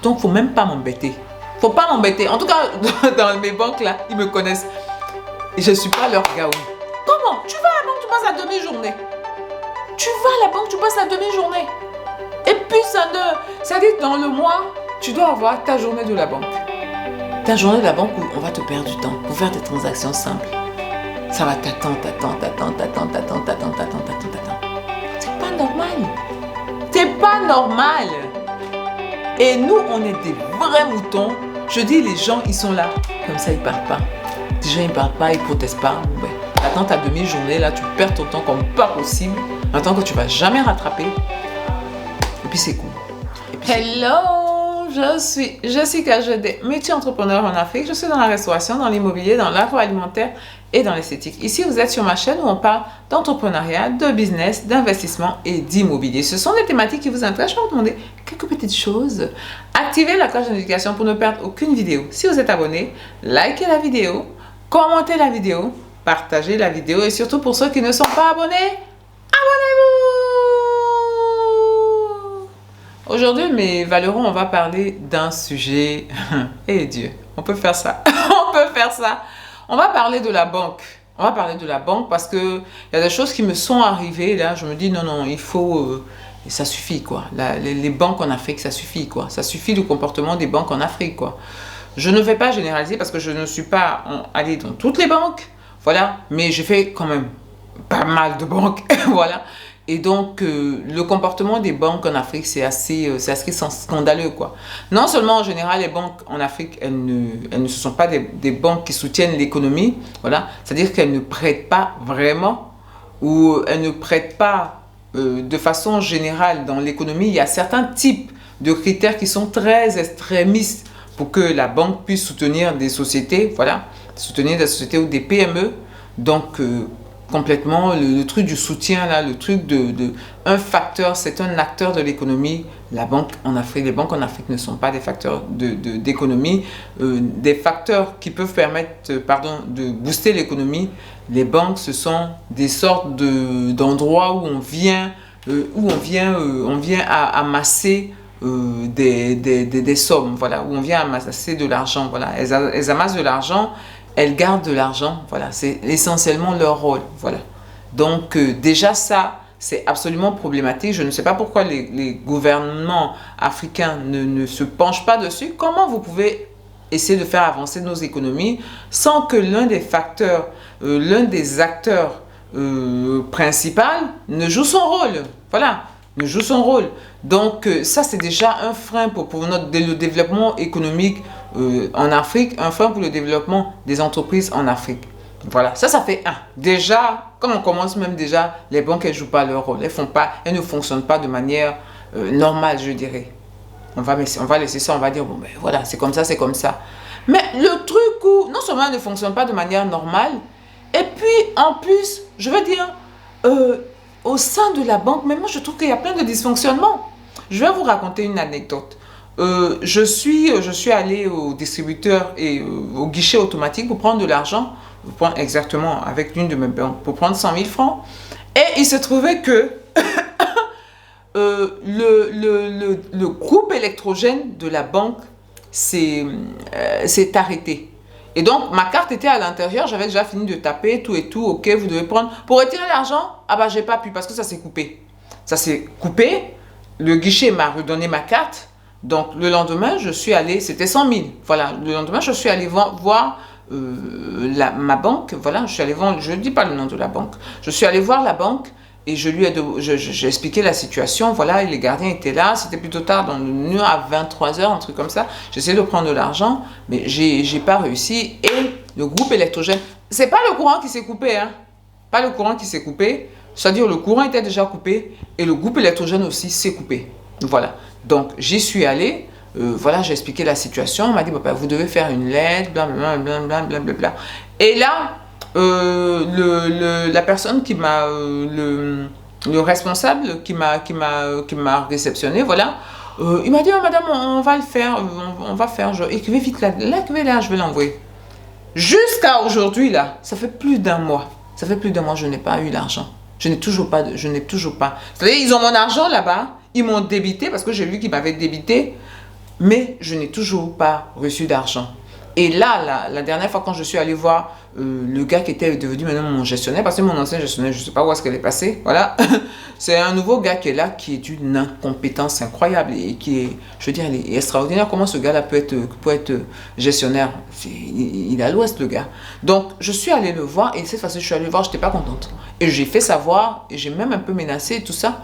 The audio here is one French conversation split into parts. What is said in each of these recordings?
Donc, faut même pas m'embêter. Faut pas m'embêter. En tout cas, dans mes banques là, ils me connaissent. Et je suis pas leur gars. Comment? Tu vas à la banque, tu passes la demi-journée. Tu vas à la banque, tu passes la demi-journée. Et puis, ça dit dans le mois, tu dois avoir ta journée de la banque. Ta journée de la banque où on va te perdre du temps pour faire des transactions simples. Ça va t'attendre. C'est pas normal. C'est pas normal. Et nous, on est des vrais moutons. Je dis, les gens, ils sont là. Comme ça, ils partent pas. Les gens, ils partent pas, ils protestent pas. Ben, attends ta demi-journée, là, tu perds ton temps comme pas possible. Un temps que tu vas jamais rattraper. Et puis, c'est cool. Hello, je suis Kajede, multi-entrepreneur en Afrique. Je suis dans la restauration, dans l'immobilier, dans l'agroalimentaire et dans l'esthétique. Ici, vous êtes sur ma chaîne où on parle d'entrepreneuriat, de business, d'investissement et d'immobilier. Ce sont des thématiques qui vous intéressent. Je vais vous demander quelques petites choses. Activez la cloche de notification pour ne perdre aucune vidéo. Si vous êtes abonné, likez la vidéo, commentez la vidéo, partagez la vidéo et surtout pour ceux qui ne sont pas abonnés, abonnez-vous! Aujourd'hui, mes Valerons, on va parler d'un sujet. Eh Dieu, on peut faire ça. On peut faire ça. On va parler de la banque. On va parler de la banque parce que il y a des choses qui me sont arrivées. Là, je me dis non, il faut. Ça suffit, quoi. Les banques en Afrique, ça suffit, quoi. Ça suffit le comportement des banques en Afrique, quoi. Je ne vais pas généraliser parce que je ne suis pas allée dans toutes les banques. Voilà. Mais j'ai fait quand même pas mal de banques. Voilà. Et donc, le comportement des banques en Afrique, c'est assez scandaleux, quoi. Non seulement, en général, les banques en Afrique, elles ne sont pas des banques qui soutiennent l'économie, voilà. C'est-à-dire qu'elles ne prêtent pas vraiment, ou elles ne prêtent pas de façon générale dans l'économie. Il y a certains types de critères qui sont très extrémistes pour que la banque puisse soutenir des sociétés, voilà, soutenir des sociétés ou des PME. Donc, complètement, le truc du soutien, là, le truc un facteur, c'est un acteur de l'économie. La banque en Afrique, les banques en Afrique ne sont pas des facteurs d'économie, des facteurs qui peuvent permettre, de booster l'économie. Les banques, ce sont des sortes d'endroits où on vient amasser des sommes, voilà, où on vient amasser de l'argent, voilà. Elles amassent de l'argent. Elles gardent de l'argent, voilà, c'est essentiellement leur rôle, voilà. Donc déjà ça, c'est absolument problématique. Je ne sais pas pourquoi les gouvernements africains ne se penchent pas dessus. Comment vous pouvez essayer de faire avancer nos économies sans que l'un des acteurs principaux ne joue son rôle, voilà, ne joue son rôle. Donc ça c'est déjà un frein pour le développement économique en Afrique, un frein pour le développement des entreprises en Afrique. Voilà, ça fait un. Déjà, comme on commence même déjà, les banques elles jouent pas leur rôle, elles ne fonctionnent pas de manière normale, je dirais. On va laisser ça, on va dire bon ben voilà, c'est comme ça, c'est comme ça. Mais le truc où non seulement elles ne fonctionnent pas de manière normale, et puis en plus, je veux dire, au sein de la banque, même moi je trouve qu'il y a plein de dysfonctionnements. Je vais vous raconter une anecdote. Je suis allée au distributeur et au guichet automatique pour prendre de l'argent, exactement avec l'une de mes banques, pour prendre 100 000 francs. Et il se trouvait que le groupe électrogène de la banque s'est arrêté. Et donc, ma carte était à l'intérieur, j'avais déjà fini de taper, tout et tout, ok, vous devez prendre. Pour retirer l'argent, ah bah j'ai pas pu parce que ça s'est coupé. Ça s'est coupé, le guichet m'a redonné ma carte. Donc, le lendemain, je suis allée, c'était 100 000. Voilà, le lendemain, je suis allée voir ma banque. Voilà, je suis allée voir, je ne dis pas le nom de la banque. Je suis allée voir la banque et j'ai expliqué la situation. Voilà, et les gardiens étaient là. C'était plutôt tard, dans une nuit à 23 h, un truc comme ça. J'essayais de prendre de l'argent, mais j'ai pas réussi. Et le groupe électrogène, c'est pas le courant qui s'est coupé, hein. Pas le courant qui s'est coupé. C'est-à-dire, le courant était déjà coupé et le groupe électrogène aussi s'est coupé. Voilà. Donc, j'y suis allée, voilà, j'ai expliqué la situation. On m'a dit, bah, vous devez faire une lettre, blablabla. Et là, la personne qui m'a, le responsable qui m'a réceptionné, voilà, il m'a dit, oh, madame, on va le faire, on va faire, écrivez vite là, écrivez là, je vais l'envoyer. Jusqu'à aujourd'hui, là, ça fait plus d'un mois, je n'ai pas eu l'argent. Je n'ai toujours pas. C'est-à-dire, ils ont mon argent là-bas. Ils m'ont débité parce que j'ai vu qu'ils m'avaient débité. mais je n'ai toujours pas reçu d'argent. Et là, la dernière fois quand je suis allée voir le gars qui était devenu maintenant mon gestionnaire, parce que mon ancien gestionnaire, je ne sais pas où est-ce qu'elle est passée, voilà. C'est un nouveau gars qui est là, qui est d'une incompétence incroyable et qui est, je veux dire, il est extraordinaire. Comment ce gars-là peut être gestionnaire? Il est à l'ouest, le gars. Donc, je suis allée le voir et cette fois-ci, je suis allée le voir, je n'étais pas contente. Et j'ai fait savoir, et j'ai même un peu menacé et tout ça.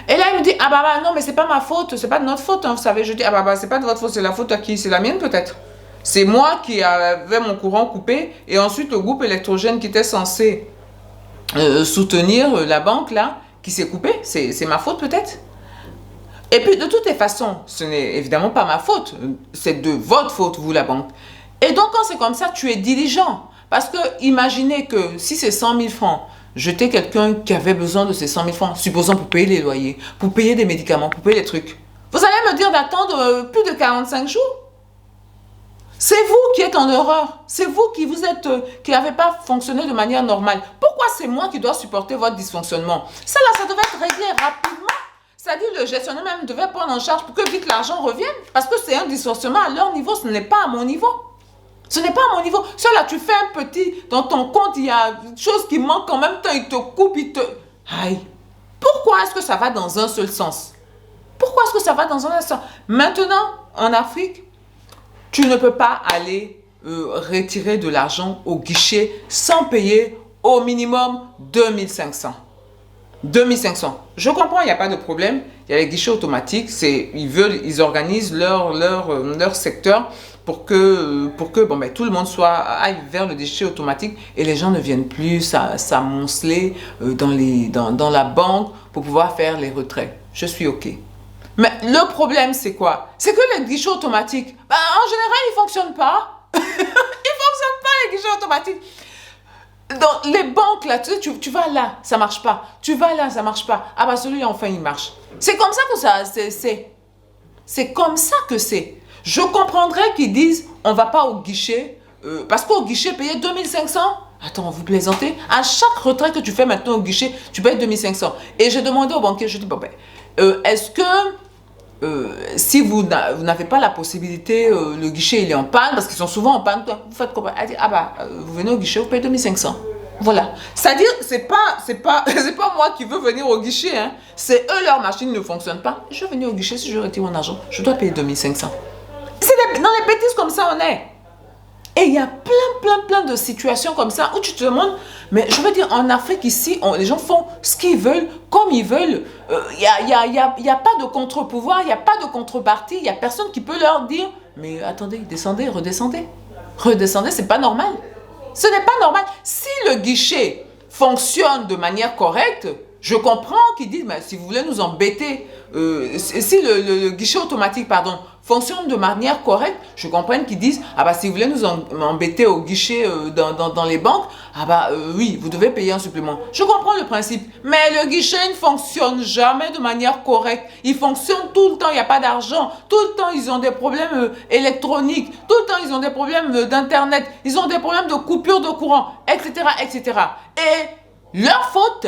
Et là, il me dit, ah bah non, mais c'est pas ma faute, c'est pas de notre faute, hein, vous savez. Je dis, ah bah c'est pas de votre faute, c'est la faute à qui? C'est la mienne peut-être. C'est moi qui avais mon courant coupé et ensuite le groupe électrogène qui était censé soutenir la banque là, qui s'est coupé. C'est ma faute peut-être. Et puis de toutes les façons, ce n'est évidemment pas ma faute. C'est de votre faute, vous la banque. Et donc quand c'est comme ça, tu es diligent. Parce que imaginez que si c'est 100 000 francs, j'étais quelqu'un qui avait besoin de ces 100 000 francs, supposons pour payer les loyers, pour payer des médicaments, pour payer les trucs. Vous allez me dire d'attendre plus de 45 jours? C'est vous qui êtes en erreur. C'est vous qui qui n'avez pas fonctionné de manière normale. Pourquoi c'est moi qui dois supporter votre dysfonctionnement? Ça là, ça devait être réglé rapidement. C'est-à-dire le gestionnaire même devait prendre en charge pour que vite l'argent revienne. Parce que c'est un dysfonctionnement à leur niveau, ce n'est pas à mon niveau. Ce n'est pas à mon niveau. Ça là, tu fais un petit, dans ton compte, il y a une chose qui manque en même temps, il te coupe, il te... Aïe. Pourquoi est-ce que ça va dans un seul sens? Pourquoi est-ce que ça va dans un seul sens? Maintenant, en Afrique, tu ne peux pas aller retirer de l'argent au guichet sans payer au minimum 2500. 2500. Je comprends, il n'y a pas de problème. Il y a les guichets automatiques. Ils organisent leur secteur pour que bon, ben, tout le monde aille vers le guichet automatique et les gens ne viennent plus s'amonceler dans la banque pour pouvoir faire les retraits. Je suis OK. Mais le problème, c'est quoi? C'est que les guichets automatiques, ben, en général, ils ne fonctionnent pas. Ils ne fonctionnent pas, les guichets automatiques. Dans les banques, là, tu vas là, ça ne marche pas. Tu vas là, ça ne marche pas. Ah bah celui-là, enfin, il marche. C'est comme ça que c'est comme ça que c'est. Je comprendrais qu'ils disent, on ne va pas au guichet, parce qu'au guichet, payer 2500. Attends, vous plaisantez? À chaque retrait que tu fais maintenant au guichet, tu payes 2500. Et j'ai demandé au banquier, je dis, bon ben, est-ce que si vous n'avez pas la possibilité, le guichet il est en panne, parce qu'ils sont souvent en panne, vous faites quoi? Elle dit, ah bah, vous venez au guichet, vous payez 2500. Voilà. C'est-à-dire, c'est pas moi qui veux venir au guichet, hein. C'est eux, leur machine ne fonctionne pas. Je vais venir au guichet, si je retire mon argent, je dois payer 2500. Dans les bêtises comme ça, on est. Et il y a plein de situations comme ça où tu te demandes, mais je veux dire, en Afrique ici, les gens font ce qu'ils veulent, comme ils veulent. Il n'y a pas de contre-pouvoir, il n'y a pas de contrepartie, il n'y a personne qui peut leur dire, mais attendez, descendez, redescendez. Redescendez, c'est pas normal. Ce n'est pas normal. Si le guichet fonctionne de manière correcte, je comprends qu'ils disent, mais si vous voulez nous embêter, si le guichet automatique, pardon, fonctionne de manière correcte, je comprends qu'ils disent, ah bah si vous voulez nous embêter au guichet dans les banques, ah bah oui, vous devez payer un supplément. Je comprends le principe, mais le guichet ne fonctionne jamais de manière correcte. Il fonctionne tout le temps, il n'y a pas d'argent. Tout le temps, ils ont des problèmes électroniques. Tout le temps, ils ont des problèmes d'internet. Ils ont des problèmes de coupure de courant, etc., etc. Et leur faute,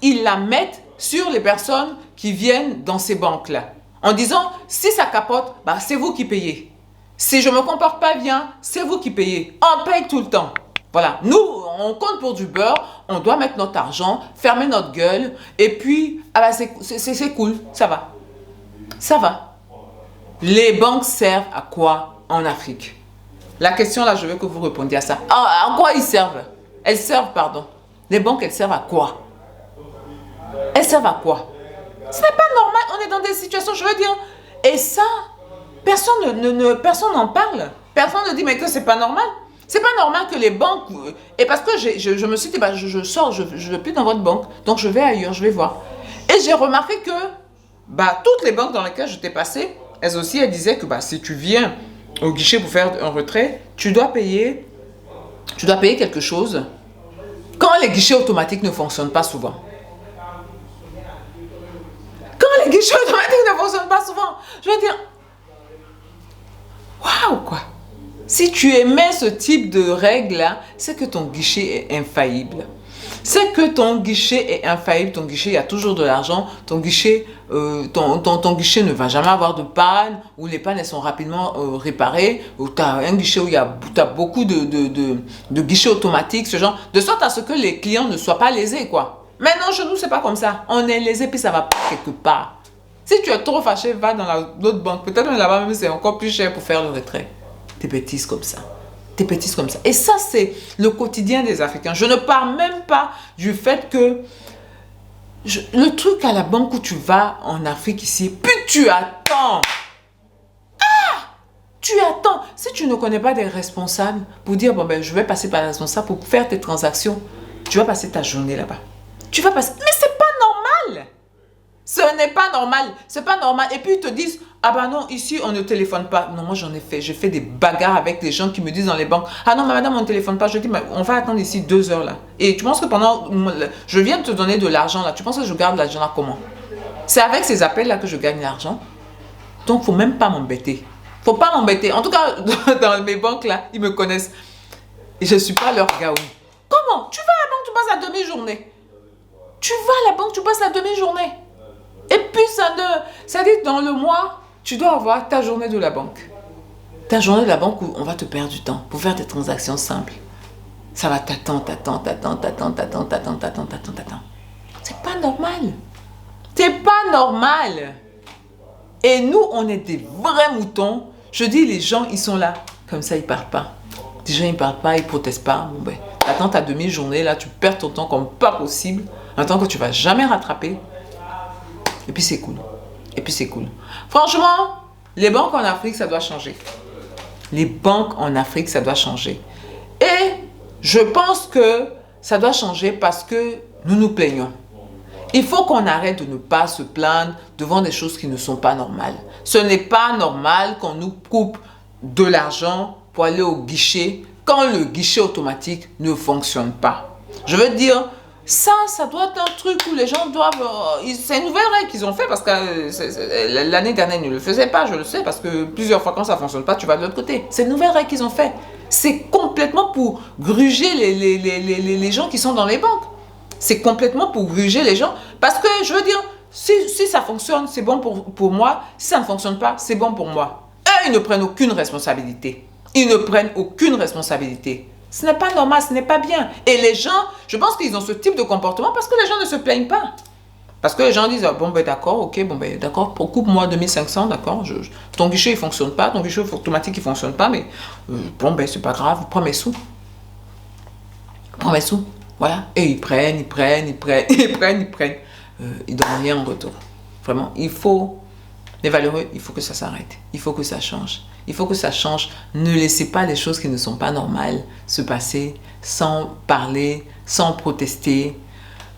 ils la mettent sur les personnes qui viennent dans ces banques-là. En disant, si ça capote, bah, c'est vous qui payez. Si je ne me comporte pas bien, c'est vous qui payez. On paye tout le temps. Voilà, nous, on compte pour du beurre, on doit mettre notre argent, fermer notre gueule, et puis, ah bah, c'est cool, ça va. Ça va. Les banques servent à quoi en Afrique? La question là, je veux que vous répondiez à ça. À quoi ils servent? Elles servent, pardon. Les banques, elles servent à quoi? Elles servent à quoi? Ce n'est pas normal, on est dans des situations, je veux dire. Et ça, personne n'en parle. Personne ne dit, mais que c'est pas normal. C'est pas normal que les banques... Et parce que je me suis dit, bah, je sors, je ne vais plus dans votre banque. Donc je vais ailleurs, je vais voir. Et j'ai remarqué que bah, toutes les banques dans lesquelles je t'ai passé, elles aussi, elles disaient que bah, si tu viens au guichet pour faire un retrait, tu dois payer quelque chose quand les guichets automatiques ne fonctionnent pas souvent. Quand les guichets automatiques ne fonctionnent pas souvent, je veux dire, waouh quoi. Si tu émets ce type de règles-là, c'est que ton guichet est infaillible. C'est que ton guichet est infaillible, ton guichet, il y a toujours de l'argent, ton guichet, ton guichet ne va jamais avoir de panne, ou les pannes elles sont rapidement réparées, ou tu as un guichet où tu as beaucoup de guichets automatiques, ce genre, de sorte à ce que les clients ne soient pas lésés, quoi. Mais non, chez nous, c'est pas comme ça. On est lésé, puis ça va pas quelque part. Si tu es trop fâché, va dans l'autre banque. Peut-être même là-bas, même c'est encore plus cher pour faire le retrait. Des bêtises comme ça. Des bêtises comme ça. Et ça, c'est le quotidien des Africains. Je ne parle même pas du fait que le truc à la banque où tu vas en Afrique ici, puis tu attends. Tu attends. Si tu ne connais pas des responsables pour dire, bon ben, je vais passer par le responsable pour faire tes transactions, tu vas passer ta journée là-bas. Tu vas passer. Mais c'est pas normal. Ce n'est pas normal. C'est pas normal. Et puis ils te disent, ah bah non, ici on ne téléphone pas. Non, moi j'en ai fait. J'ai fait des bagarres avec les gens qui me disent dans les banques, ah non, mais madame, on ne téléphone pas. Je dis, mais on va attendre ici 2 heures là. Et tu penses que pendant, je viens de te donner de l'argent là, tu penses que je garde l'argent là comment? C'est avec ces appels là que je gagne l'argent. Donc faut même pas m'embêter. Faut pas m'embêter. En tout cas, dans mes banques là, ils me connaissent. Et je ne suis pas leur gars. Comment? Tu vas à la banque, tu passes la demi-journée. Tu vas à la banque, tu passes la demi-journée. Et puis, ça dit, dans le mois, tu dois avoir ta journée de la banque. Ta journée de la banque où on va te perdre du temps pour faire des transactions simples. Ça va t'attendre. C'est pas normal. C'est pas normal. Et nous, on est des vrais moutons. Je dis, les gens, ils sont là. Comme ça, ils parlent pas. Les gens, ils parlent pas, ils protestent pas. Bon, ben, attends ta demi-journée, là, tu perds ton temps comme pas possible. Un temps que tu vas jamais rattraper. Et puis c'est cool. Et puis c'est cool. Franchement, les banques en Afrique, ça doit changer. Les banques en Afrique, ça doit changer. Et je pense que ça doit changer parce que nous nous plaignons. Il faut qu'on arrête de ne pas se plaindre devant des choses qui ne sont pas normales. Ce n'est pas normal qu'on nous coupe de l'argent pour aller au guichet quand le guichet automatique ne fonctionne pas. Je veux dire, ça doit être un truc où les gens doivent... c'est une nouvelle règle qu'ils ont fait parce que l'année dernière, ils ne le faisaient pas, je le sais, parce que plusieurs fois quand ça ne fonctionne pas, tu vas de l'autre côté. C'est une nouvelle règle qu'ils ont fait. C'est complètement pour gruger les gens qui sont dans les banques. C'est complètement pour gruger les gens. Parce que, je veux dire, si ça fonctionne, c'est bon pour moi. Si ça ne fonctionne pas, c'est bon pour moi. Eux, ils ne prennent aucune responsabilité. Ils ne prennent aucune responsabilité. Ce n'est pas normal, ce n'est pas bien. Et les gens, je pense qu'ils ont ce type de comportement parce que les gens ne se plaignent pas. Parce que les gens disent, bon ben d'accord, ok, bon ben d'accord, coupe-moi 2500, d'accord, ton guichet il ne fonctionne pas, ton guichet automatique il ne fonctionne pas, mais bon ben c'est pas grave, prends mes sous. Prends mes sous, voilà. Et ils prennent. Ils donnent rien en retour. Vraiment, il faut, les valeureux, il faut que ça s'arrête. Il faut que ça change. Il faut que ça change. Ne laissez pas les choses qui ne sont pas normales se passer sans parler, sans protester.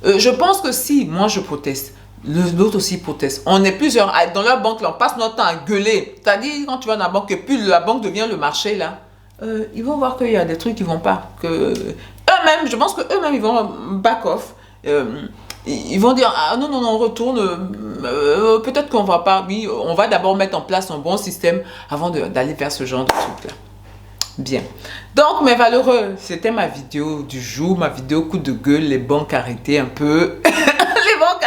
Je pense que si moi je proteste, l'autre aussi proteste. On est plusieurs dans leur banque, là, on passe notre temps à gueuler. C'est-à-dire, quand tu vas dans la banque et puis la banque devient le marché, là, ils vont voir qu'il y a des trucs qui ne vont pas. Eux-mêmes, je pense qu'eux-mêmes, ils vont back off. Ils vont dire, ah non, on retourne, peut-être qu'on va pas, oui, on va d'abord mettre en place un bon système avant d'aller vers ce genre de truc-là. Bien. Donc, mes valeureux, c'était ma vidéo du jour, ma vidéo coup de gueule, les banques arrêtées un peu. Les banques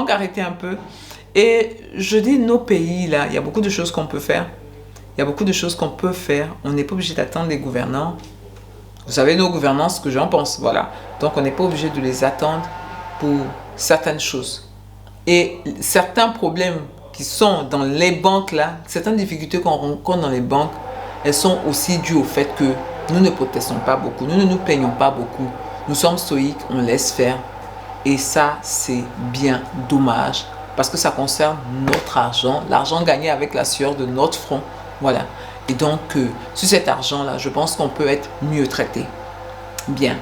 arrêtées un peu. Et je dis, nos pays, là, il y a beaucoup de choses qu'on peut faire. On n'est pas obligé d'attendre les gouvernants. Vous savez, nos gouvernants, ce que j'en pense, voilà. Donc, on n'est pas obligé de les attendre pour certaines choses. Et certains problèmes qui sont dans les banques, là, certaines difficultés qu'on rencontre dans les banques, elles sont aussi dues au fait que nous ne protestons pas beaucoup, nous ne nous plaignons pas beaucoup. Nous sommes stoïques, on laisse faire. Et ça, c'est bien dommage parce que ça concerne notre argent, l'argent gagné avec la sueur de notre front. Voilà. Et donc, sur cet argent-là, je pense qu'on peut être mieux traité. Bien.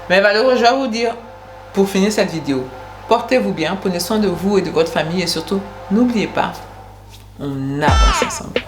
Mais malheureusement, je vais vous dire, pour finir cette vidéo, portez-vous bien, prenez soin de vous et de votre famille et surtout, n'oubliez pas, on avance ensemble.